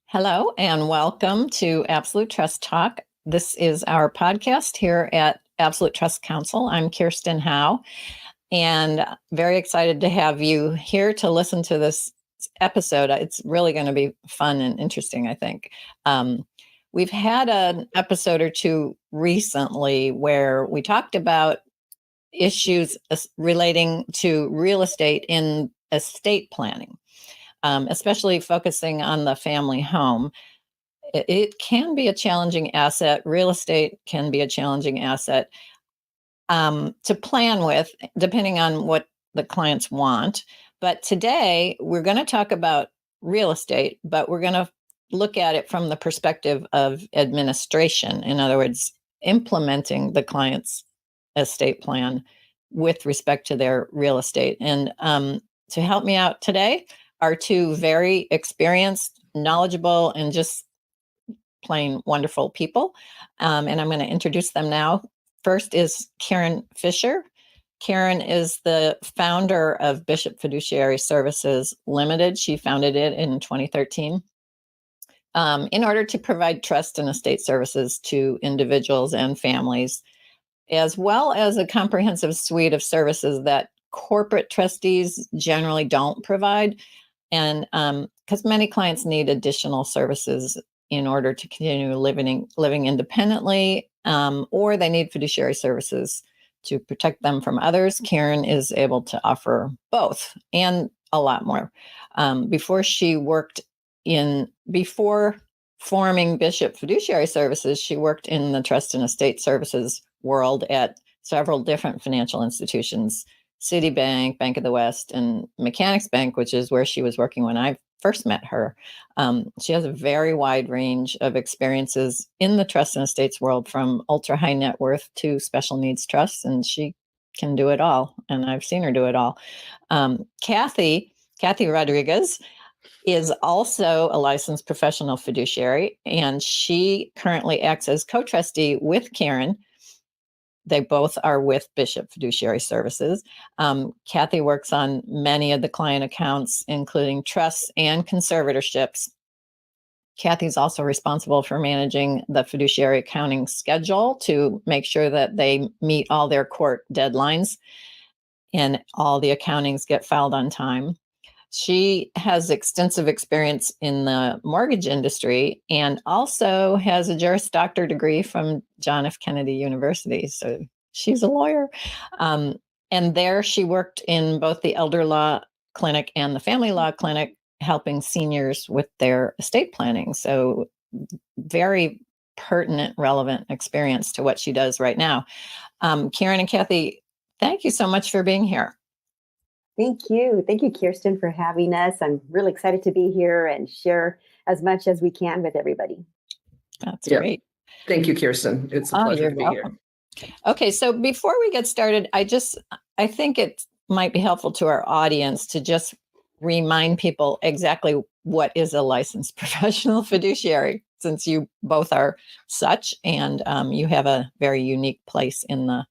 Hello and welcome to Absolute Trust Talk. This is our podcast here at Absolute Trust Council. I'm Kirsten Howe, and very excited to have you here to listen to this episode. It's really going to be fun and interesting, I think. We've had an episode or two recently where we talked about issues relating to real estate in estate planning. Especially focusing on the family home. It can be a challenging asset. Real estate can be a challenging asset to plan with, depending on what the clients want. But today, we're going to talk about real estate, but we're going to look at it from the perspective of administration. In other words, implementing the client's estate plan with respect to their real estate. And to help me out today are two very experienced, knowledgeable, and just plain wonderful people. And I'm going to introduce them now. First is Karen Fisher. Karen is the founder of Bishop Fiduciary Services Limited. She founded it in 2013 in order to provide trust and estate services to individuals and families, as well as a comprehensive suite of services that corporate trustees generally don't provide. And because many clients need additional services in order to continue living independently, or they need fiduciary services to protect them from others, Karen is able to offer both and a lot more. Before forming Bishop Fiduciary Services, she worked in the trust and estate services world at several different financial institutions: Citibank, Bank of the West, and Mechanics Bank, which is where she was working when I first met her. She has a very wide range of experiences in the trust and estates world, from ultra high net worth to special needs trusts, and she can do it all. And I've seen her do it all. Kathy Rodriguez is also a licensed professional fiduciary, and she currently acts as co-trustee with Karen. They both are with Bishop Fiduciary Services. Kathy works on many of the client accounts, including trusts and conservatorships. Kathy's also responsible for managing the fiduciary accounting schedule to make sure that they meet all their court deadlines and all the accountings get filed on time. She has extensive experience in the mortgage industry and also has a Juris Doctor degree from John F. Kennedy University. So she's a lawyer. And there she worked in both the elder law clinic and the family law clinic, helping seniors with their estate planning. So very pertinent, relevant experience to what she does right now. Karen and Kathy, thank you so much for being here. Thank you. Thank you, Kirsten, for having us. I'm really excited to be here and share as much as we can with everybody. That's great. Thank you, Kirsten. It's a pleasure to be here. Okay, so before we get started, I think it might be helpful to our audience to just remind people exactly what is a licensed professional fiduciary, since you both are such, and you have a very unique place in the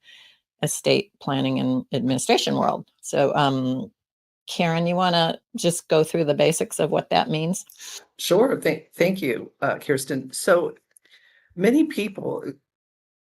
estate planning and administration world. So, Karen, you want to just go through the basics of what that means? Sure. Thank you, Kirsten. So many people,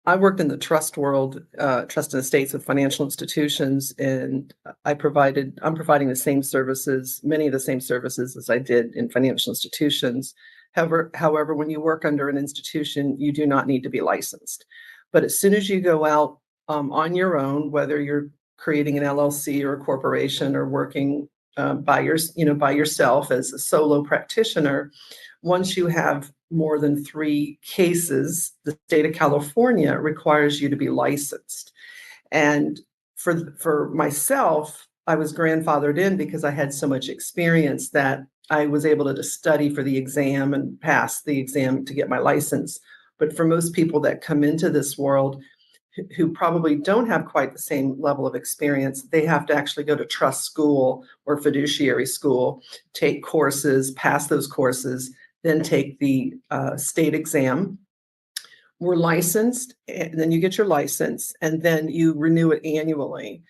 I worked in the trust world, trust and estates of financial institutions, and I'm providing the same services, many of the same services as I did in financial institutions. However, when you work under an institution, you do not need to be licensed. But as soon as you go out on your own, whether you're creating an LLC or a corporation or working by yourself as a solo practitioner, once you have more than 3 cases, the state of California requires you to be licensed. And for myself, I was grandfathered in because I had so much experience that I was able to study for the exam and pass the exam to get my license. But for most people that come into this world who probably don't have quite the same level of experience, they have to actually go to trust school or fiduciary school, take courses, pass those courses, then take the state exam. We're licensed, and then you get your license, and then you renew it annually.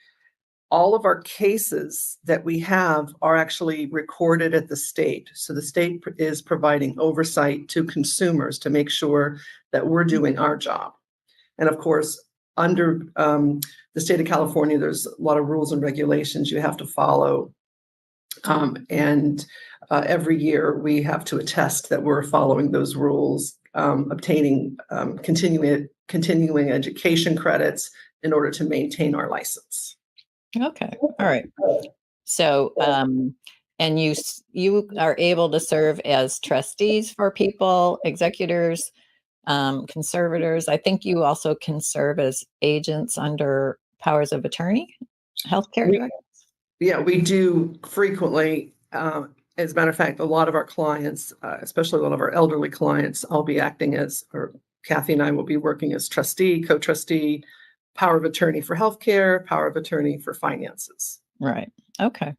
all of our cases that we have are actually recorded at the state. So the state is providing oversight to consumers to make sure that we're doing our job. And of course, under the state of California, there's a lot of rules and regulations you have to follow. And every year we have to attest that we're following those rules, obtaining continuing education credits in order to maintain our license. Okay. All right. So, and you are able to serve as trustees for people, executors, conservators. I think you also can serve as agents under powers of attorney, healthcare directors. Yeah, we do frequently. As a matter of fact, a lot of our clients, especially a lot of our elderly clients, I'll be acting as, or Kathy and I will be working as trustee, co-trustee, power of attorney for healthcare, power of attorney for finances. Right. Okay.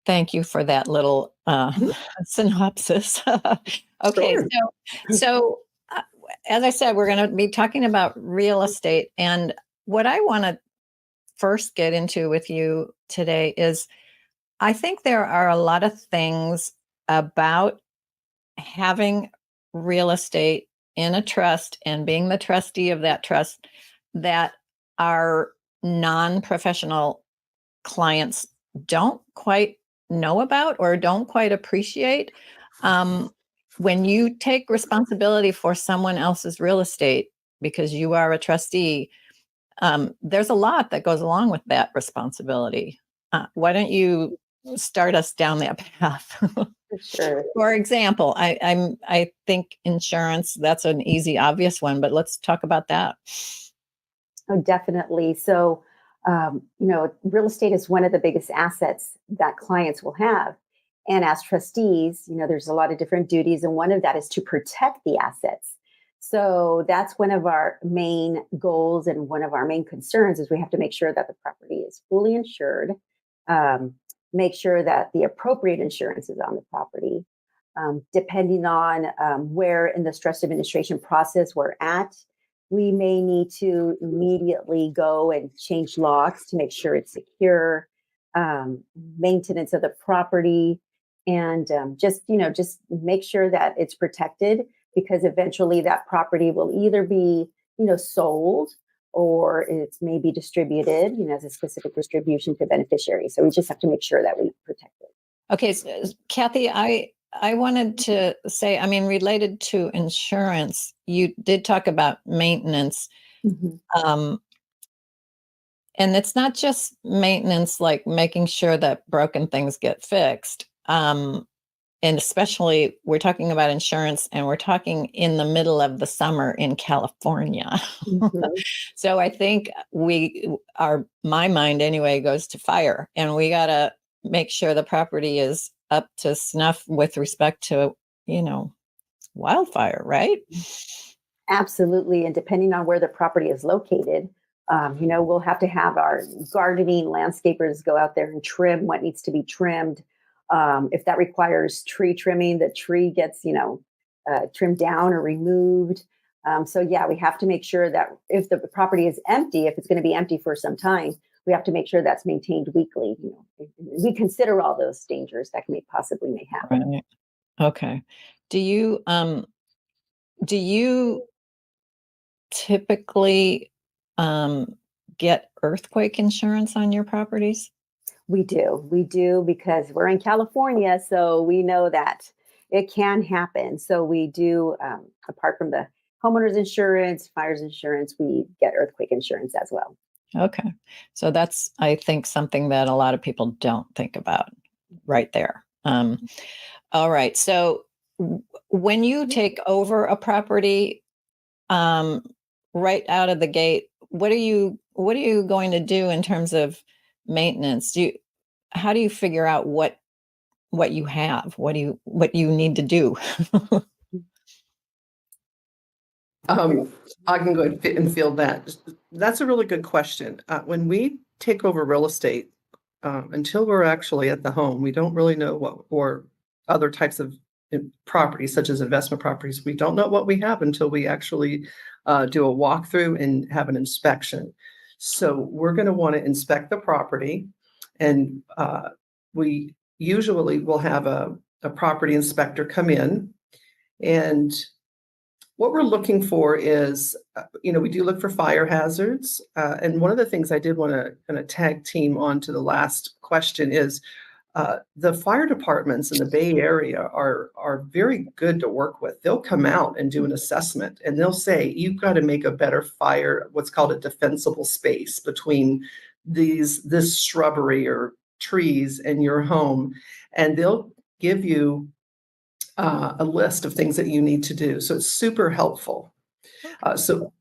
Thank you for that little synopsis. Okay. Sure. So as I said, we're going to be talking about real estate. And what I want to first get into with you today is I think there are a lot of things about having real estate in a trust and being the trustee of that trust that our non-professional clients don't quite know about or don't quite appreciate. When you take responsibility for someone else's real estate because you are a trustee, there's a lot that goes along with that responsibility. Why don't you start us down that path? Sure. For example, I think insurance, that's an easy, obvious one, but let's talk about that. Oh, definitely. So, real estate is one of the biggest assets that clients will have. And as trustees, there's a lot of different duties. And one of that is to protect the assets. So that's one of our main goals and one of our main concerns is we have to make sure that the property is fully insured, make sure that the appropriate insurance is on the property. Depending on where in the trust administration process we're at, we may need to immediately go and change locks to make sure it's secure, maintenance of the property, and just make sure that it's protected because eventually that property will either be, sold or it's maybe distributed, as a specific distribution to beneficiaries. So we just have to make sure that we protect it. Okay, so, Kathy, I wanted to say, related to insurance, you did talk about maintenance. Mm-hmm. And it's not just maintenance, like making sure that broken things get fixed. And especially we're talking about insurance and we're talking in the middle of the summer in California. Mm-hmm. So I think my mind anyway goes to fire, and we got to make sure the property is up to snuff with respect to, wildfire, right? Absolutely. And depending on where the property is located, we'll have to have our gardening landscapers go out there and trim what needs to be trimmed. If that requires tree trimming, the tree gets, trimmed down or removed. So yeah, we have to make sure that if the property is empty, if it's going to be empty for some time, we have to make sure that's maintained weekly. We consider all those dangers that may happen. Right. Okay. Do you typically get earthquake insurance on your properties? We do because we're in California, so we know that it can happen. So we do, apart from the homeowners insurance, fires insurance, we get earthquake insurance as well. Okay. So that's, I think, something that a lot of people don't think about right there. All right. So when you take over a property, right out of the gate, what are you going to do in terms of maintenance? How do you figure out what you have? What you need to do? I can go ahead and field that. That's a really good question. When we take over real estate, until we're actually at the home, we don't really know what, or other types of properties, such as investment properties, we don't know what we have until we actually do a walkthrough and have an inspection. So we're going to want to inspect the property, and we usually will have a property inspector come in. And what we're looking for is, we do look for fire hazards. And one of the things I did want to kind of tag team onto the last question is the fire departments in the Bay Area are very good to work with. They'll come out and do an assessment, and they'll say, you've got to make a better fire, what's called a defensible space between this shrubbery or trees and your home. And they'll give you a list of things that you need to do. So it's super helpful. So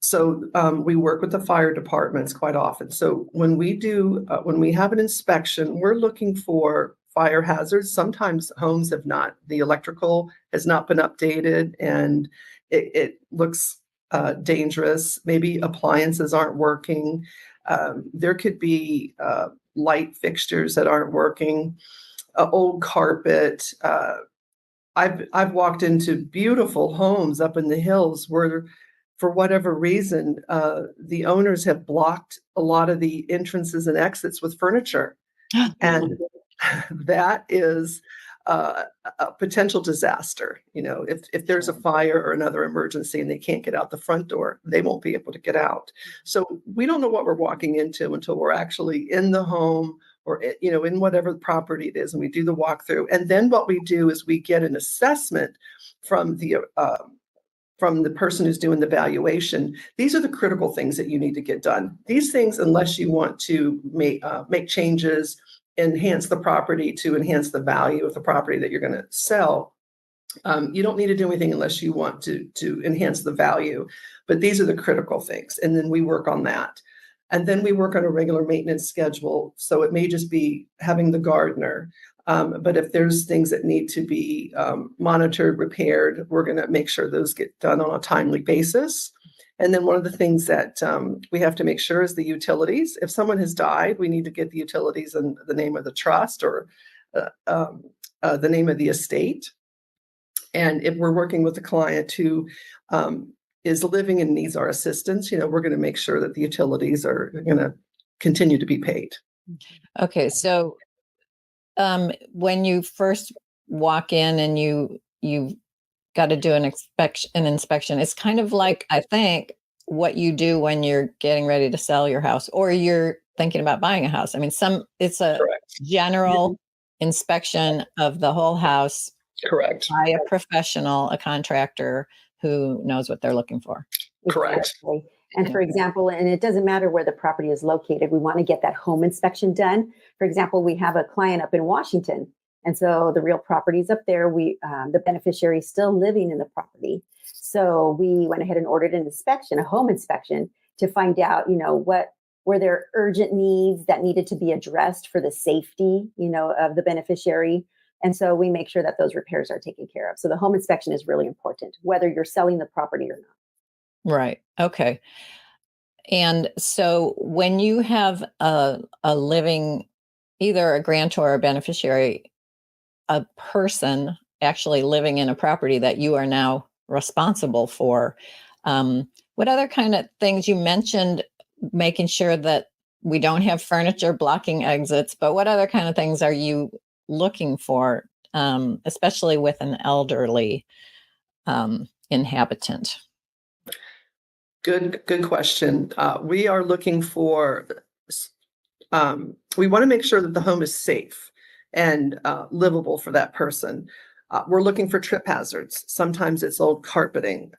we work with the fire departments quite often. So when we have an inspection, we're looking for fire hazards. Sometimes homes the electrical has not been updated, and it looks dangerous. Maybe appliances aren't working. There could be light fixtures that aren't working, old carpet. I've walked into beautiful homes up in the hills where, for whatever reason, the owners have blocked a lot of the entrances and exits with furniture. And that is a potential disaster. If there's a fire or another emergency and they can't get out the front door, they won't be able to get out. So we don't know what we're walking into until we're actually in the home, or in whatever property it is, and we do the walkthrough. And then what we do is we get an assessment from the person who's doing the valuation. These are the critical things that you need to get done. These things, unless you want to make changes, enhance the property to enhance the value of the property that you're going to sell, you don't need to do anything unless you want to enhance the value. But these are the critical things, and then we work on that. And then we work on a regular maintenance schedule. So it may just be having the gardener. But if there's things that need to be monitored, repaired, we're going to make sure those get done on a timely basis. And then one of the things that we have to make sure is the utilities. If someone has died, we need to get the utilities and the name of the trust, or the name of the estate. And if we're working with a client who is living and needs our assistance, we're going to make sure that the utilities are going to continue to be paid. Okay, so when you first walk in and you've got to do an inspection, it's kind of like, I think, what you do when you're getting ready to sell your house or you're thinking about buying a house. I mean, it's a Correct. general inspection of the whole house. Correct. By a professional, a contractor who knows what they're looking for. Correct. Exactly. And for example, and it doesn't matter where the property is located, we want to get that home inspection done. For example, we have a client up in Washington, and so the real property is up there. The beneficiary is still living in the property. So we went ahead and ordered an inspection, a home inspection, to find out, what were there urgent needs that needed to be addressed for the safety, of the beneficiary. And so we make sure that those repairs are taken care of. So the home inspection is really important, whether you're selling the property or not. Right. Okay. And so when you have a living, either a grantor or a beneficiary, a person actually living in a property that you are now responsible for, what other kind of things you mentioned, making sure that we don't have furniture blocking exits, but what other kind of things are you looking for, especially with an elderly inhabitant? Good question. We are looking for, we want to make sure that the home is safe and livable for that person. We're looking for trip hazards. Sometimes it's old carpeting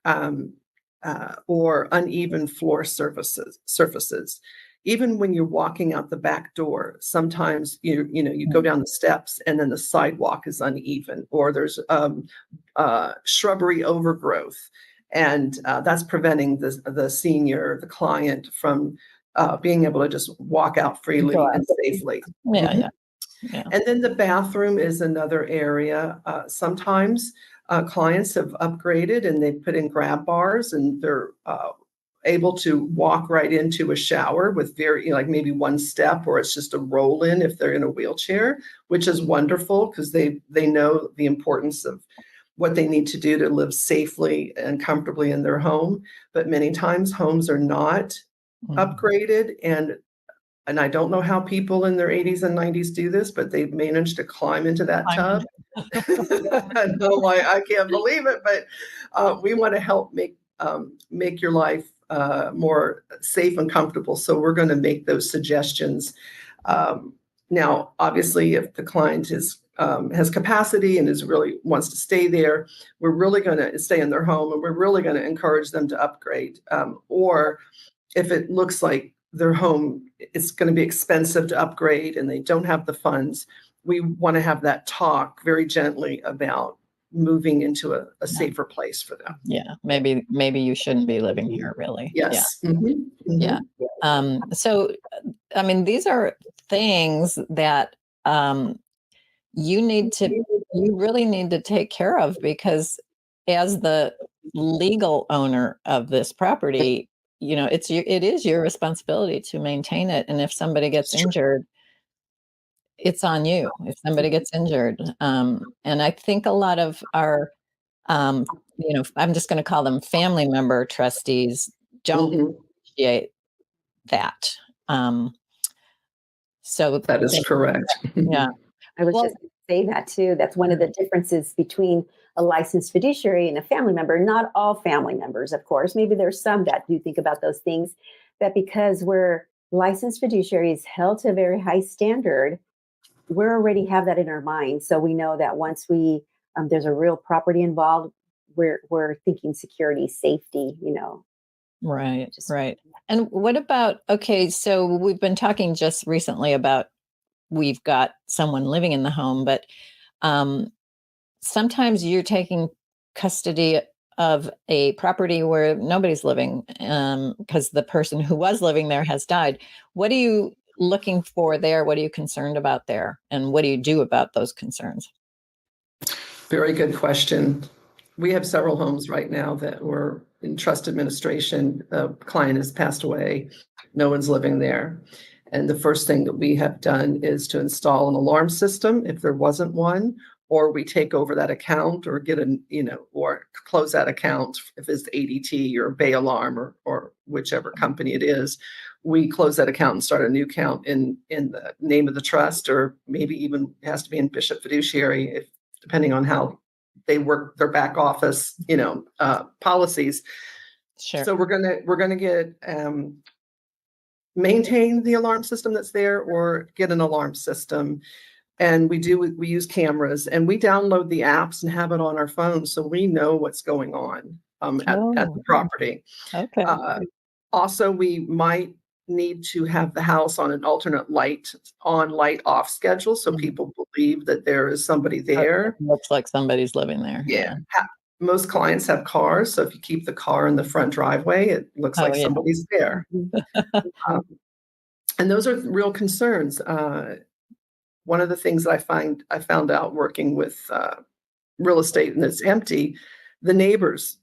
or uneven floor surfaces. Even when you're walking out the back door, sometimes you go down the steps and then the sidewalk is uneven, or there's shrubbery overgrowth, and that's preventing the client from being able to just walk out freely and safely. Yeah. And then the bathroom is another area. Sometimes clients have upgraded and they put in grab bars, and they're able to walk right into a shower with maybe one step, or it's just a roll in if they're in a wheelchair, which is wonderful because they know the importance of what they need to do to live safely and comfortably in their home. But many times homes are not upgraded, and I don't know how people in their 80s and 90s do this, but they've managed to climb into that tub. And I'm like, I can't believe it, but we want to help make your life more safe and comfortable. So we're going to make those suggestions. Now, obviously, if the client has capacity and really wants to stay there, we're really going to stay in their home, and we're really going to encourage them to upgrade. Or if it looks like their home is going to be expensive to upgrade and they don't have the funds, we want to have that talk very gently about moving into a safer place for them. Yeah, maybe you shouldn't be living here, really. Yes. Yeah. Mm-hmm. Yeah. So, I mean, these are things that you really need to take care of, because as the legal owner of this property, it is your responsibility to maintain it. And if somebody gets injured, it's on you. If somebody gets injured. And I think a lot of our, I'm just going to call them family member trustees, don't appreciate that. So that is correct. Yeah. I was just going to say that too. That's one of the differences between a licensed fiduciary and a family member. Not all family members, of course. Maybe there's some that do think about those things, but because we're licensed fiduciaries held to a very high standard, we already have that in our mind. So we know that once there's a real property involved, we're thinking security, safety, Right. Right. And what about, okay, so we've been talking just recently about we've got someone living in the home, but sometimes you're taking custody of a property where nobody's living because the person who was living there has died. What are you looking for there? What are you concerned about there? And what do you do about those concerns? Very good question. We have several homes right now that were in trust administration. The client has passed away. No one's living there. And the first thing that we have done is to install an alarm system if there wasn't one, or we take over that account or or close that account if it's ADT or Bay Alarm or whichever company it is. We close that account and start a new account in the name of the trust, or maybe even has to be in Bishop Fiduciary, depending on how they work their back office, policies. Sure. So we're gonna get maintain the alarm system that's there, or get an alarm system. And we use cameras, and we download the apps and have it on our phones, so we know what's going on at the property. Okay. Also, we might need to have the house on an alternate light off schedule, so people believe that there is somebody there. It looks like somebody's living there. Yeah. Most clients have cars, so if you keep the car in the front driveway, it looks like somebody's there. And those are real concerns. One of the things that I found out working with real estate, and it's empty, the neighbors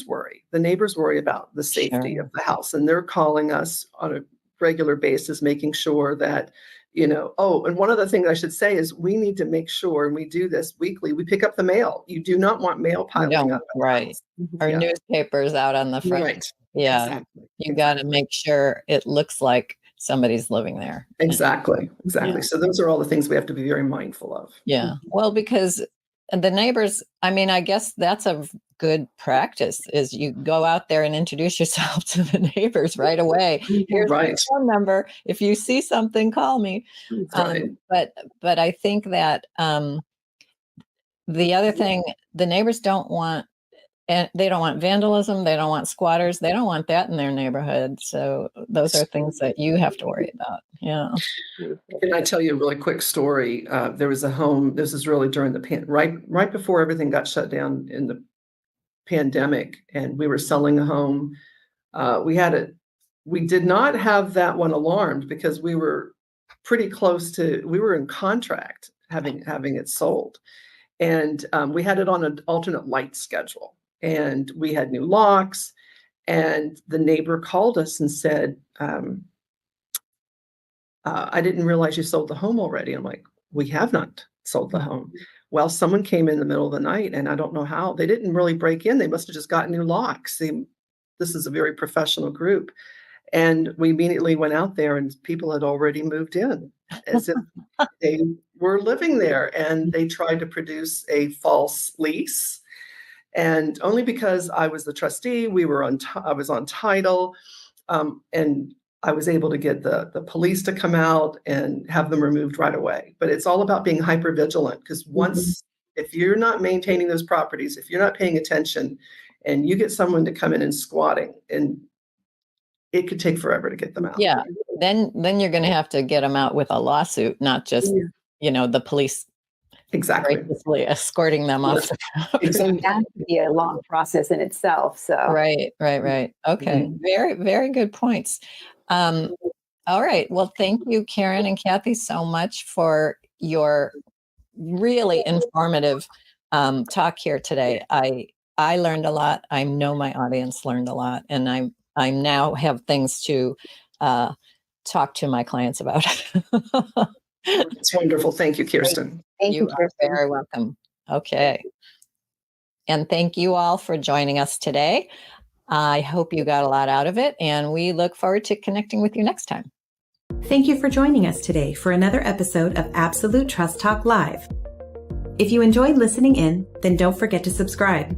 worry. The neighbors worry about the safety of the house, and they're calling us on a regular basis, making sure that, and one of the things I should say is we need to make sure, and we do this weekly, we pick up the mail. You do not want mail piling up. Right. Our newspapers out on the front. Right. Yeah. Exactly. You got to make sure it looks like somebody's living there. Exactly. Yeah. So those are all the things we have to be very mindful of. Yeah. Well, because the neighbors, I mean, I guess that's a good practice, is you go out there and introduce yourself to the neighbors right away. Here's my phone number. If you see something, call me. But I think that the other thing, the neighbors don't want, and they don't want vandalism. They don't want squatters. They don't want that in their neighborhood. So those are things that you have to worry about. Yeah. Can I tell you a really quick story? There was a home. This is really during the right before everything got shut down in the pandemic, and we were selling a home. We did not have that one alarmed because we were pretty close to. We were in contract having it sold, and we had it on an alternate light schedule. And we had new locks, and the neighbor called us and said, I didn't realize you sold the home already. I'm like, we have not sold the home. Well, someone came in the middle of the night, and I don't know how. They didn't really break in. They must have just got new locks. This is a very professional group. And we immediately went out there and people had already moved in as if they were living there, and they tried to produce a false lease. And only because I was the trustee, I was on title, and I was able to get the police to come out and have them removed right away. But it's all about being hyper vigilant, because if you're not maintaining those properties, if you're not paying attention, and you get someone to come in and squatting, and it could take forever to get them out. Yeah. Then you're going to have to get them out with a lawsuit, not just, the police Exactly. graciously escorting them off. Exactly. That could be a long process in itself. So Right. Okay. Very, very good points. All right. Well, thank you, Karen and Kathy, so much for your really informative talk here today. I learned a lot. I know my audience learned a lot, and I now have things to talk to my clients about. It's wonderful. Thank you, Kirsten. thank You you, are Kirsten. very welcome. Okay. And thank you all for joining us today. I hope you got a lot out of it, and we look forward to connecting with you next time. Thank you for joining us today for another episode of Absolute Trust Talk Live. If you enjoyed listening in, then don't forget to subscribe.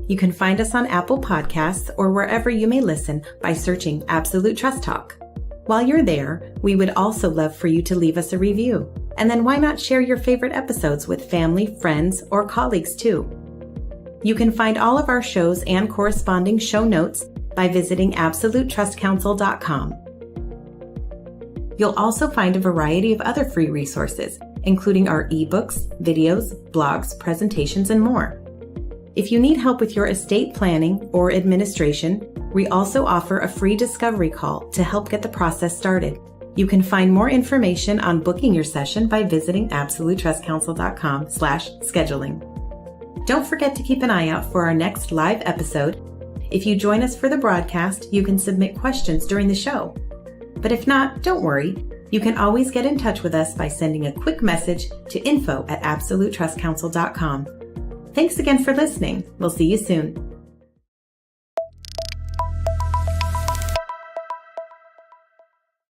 You can find us on Apple Podcasts or wherever you may listen by searching Absolute Trust Talk. While you're there, we would also love for you to leave us a review. And then why not share your favorite episodes with family, friends, or colleagues too? You can find all of our shows and corresponding show notes by visiting absolutetrustcouncil.com. You'll also find a variety of other free resources, including our ebooks, videos, blogs, presentations, and more. If you need help with your estate planning or administration, we also offer a free discovery call to help get the process started. You can find more information on booking your session by visiting absolutetrustcouncil.com/scheduling. Don't forget to keep an eye out for our next live episode. If you join us for the broadcast, you can submit questions during the show. But if not, don't worry. You can always get in touch with us by sending a quick message to info@absolutetrustcouncil.com. Thanks again for listening. We'll see you soon.